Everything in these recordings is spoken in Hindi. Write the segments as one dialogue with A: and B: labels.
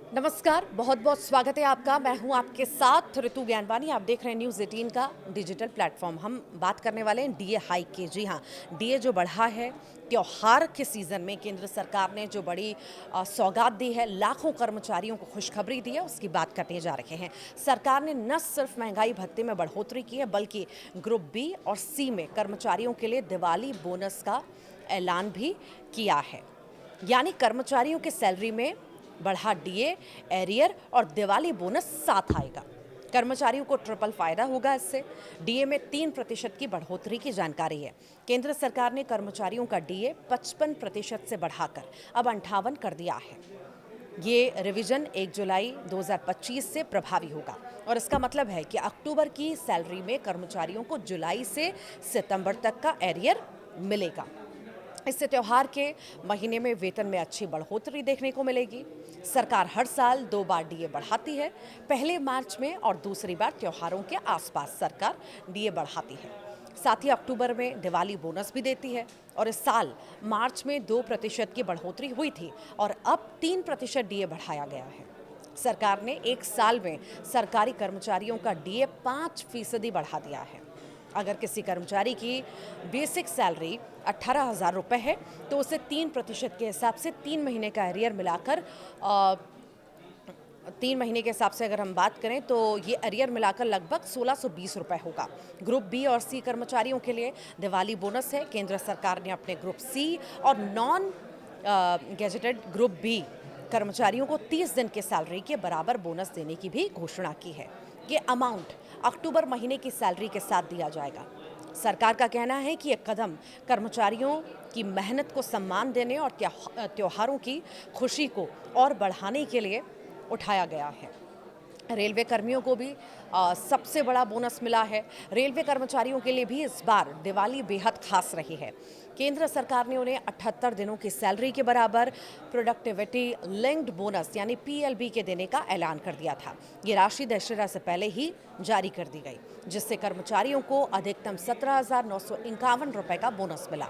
A: नमस्कार, बहुत बहुत स्वागत है आपका। मैं हूं आपके साथ ऋतु ज्ञानवानी। आप देख रहे हैं न्यूज़ 18 का डिजिटल प्लेटफॉर्म। हम बात करने वाले हैं डीए हाइक की। जी हाँ, डीए जो बढ़ा है त्योहार के सीज़न में केंद्र सरकार ने जो बड़ी सौगात दी है, लाखों कर्मचारियों को खुशखबरी दी है, उसकी बात करने जा रहे हैं। सरकार ने न सिर्फ महंगाई भत्ते में बढ़ोतरी की है, बल्कि ग्रुप बी और सी में कर्मचारियों के लिए दिवाली बोनस का ऐलान भी किया है। यानी कर्मचारियों की सैलरी में बढ़ा डीए, एरियर और दिवाली बोनस साथ आएगा। कर्मचारियों को ट्रिपल फायदा होगा इससे। डीए में 3% की बढ़ोतरी की जानकारी है। केंद्र सरकार ने कर्मचारियों का डीए 55% से बढ़ाकर अब 58 कर दिया है। ये रिवीजन 1 जुलाई 2025 से प्रभावी होगा और इसका मतलब है कि अक्टूबर की सैलरी में कर्मचारियों को जुलाई से सितंबर तक का एरियर मिलेगा। इससे त्योहार के महीने में वेतन में अच्छी बढ़ोतरी देखने को मिलेगी। सरकार हर साल 2 बार डीए बढ़ाती है, पहले मार्च में और दूसरी बार त्योहारों के आसपास सरकार डीए बढ़ाती है। साथ ही अक्टूबर में दिवाली बोनस भी देती है और इस साल मार्च में 2% की बढ़ोतरी हुई थी और अब 3% डीए बढ़ाया गया है। सरकार ने एक साल में सरकारी कर्मचारियों का डीए 5% बढ़ा दिया है। अगर किसी कर्मचारी की बेसिक सैलरी 18,000 रुपये है तो उसे 3% के हिसाब से 3 महीने का एरियर मिलाकर 3 महीने के हिसाब से अगर हम बात करें तो ये एरियर मिलाकर लगभग 1620 रुपये होगा। ग्रुप बी और सी कर्मचारियों के लिए दिवाली बोनस है। केंद्र सरकार ने अपने ग्रुप सी और नॉन गेजेटेड ग्रुप बी कर्मचारियों को 30 दिन के सैलरी के बराबर बोनस देने की भी घोषणा की है। ये अमाउंट अक्टूबर महीने की सैलरी के साथ दिया जाएगा। सरकार का कहना है कि यह कदम कर्मचारियों की मेहनत को सम्मान देने और त्योहारों की खुशी को और बढ़ाने के लिए उठाया गया है। रेलवे कर्मियों को भी सबसे बड़ा बोनस मिला है। रेलवे कर्मचारियों के लिए भी इस बार दिवाली बेहद खास रही है। केंद्र सरकार ने उन्हें 78 दिनों की सैलरी के बराबर प्रोडक्टिविटी लिंक्ड बोनस यानी पीएलबी के देने का ऐलान कर दिया था। ये राशि दशहरा से पहले ही जारी कर दी गई, जिससे कर्मचारियों को अधिकतम 17,951 रुपये का बोनस मिला।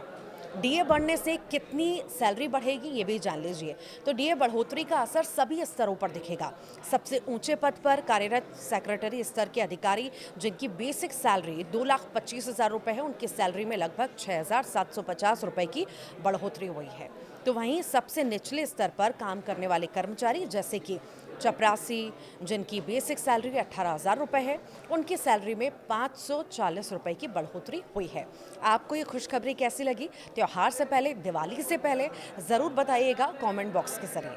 A: डीए बढ़ने से कितनी सैलरी बढ़ेगी ये भी जान लीजिए। तो डीए बढ़ोतरी का असर सभी स्तरों पर दिखेगा। सबसे ऊंचे पद पर कार्यरत सेक्रेटरी स्तर के अधिकारी जिनकी बेसिक सैलरी 2,25,000 रुपये है, उनकी सैलरी में लगभग 6,750 रुपये की बढ़ोतरी हुई है। तो वहीं सबसे निचले स्तर पर काम करने वाले कर्मचारी जैसे कि चपरासी जिनकी बेसिक सैलरी 18,000 रुपये है, उनकी सैलरी में 540 रुपये की बढ़ोतरी हुई है। आपको ये खुशखबरी कैसी लगी? त्योहार से पहले, दिवाली से पहले ज़रूर बताइएगा कमेंट बॉक्स के जरिए।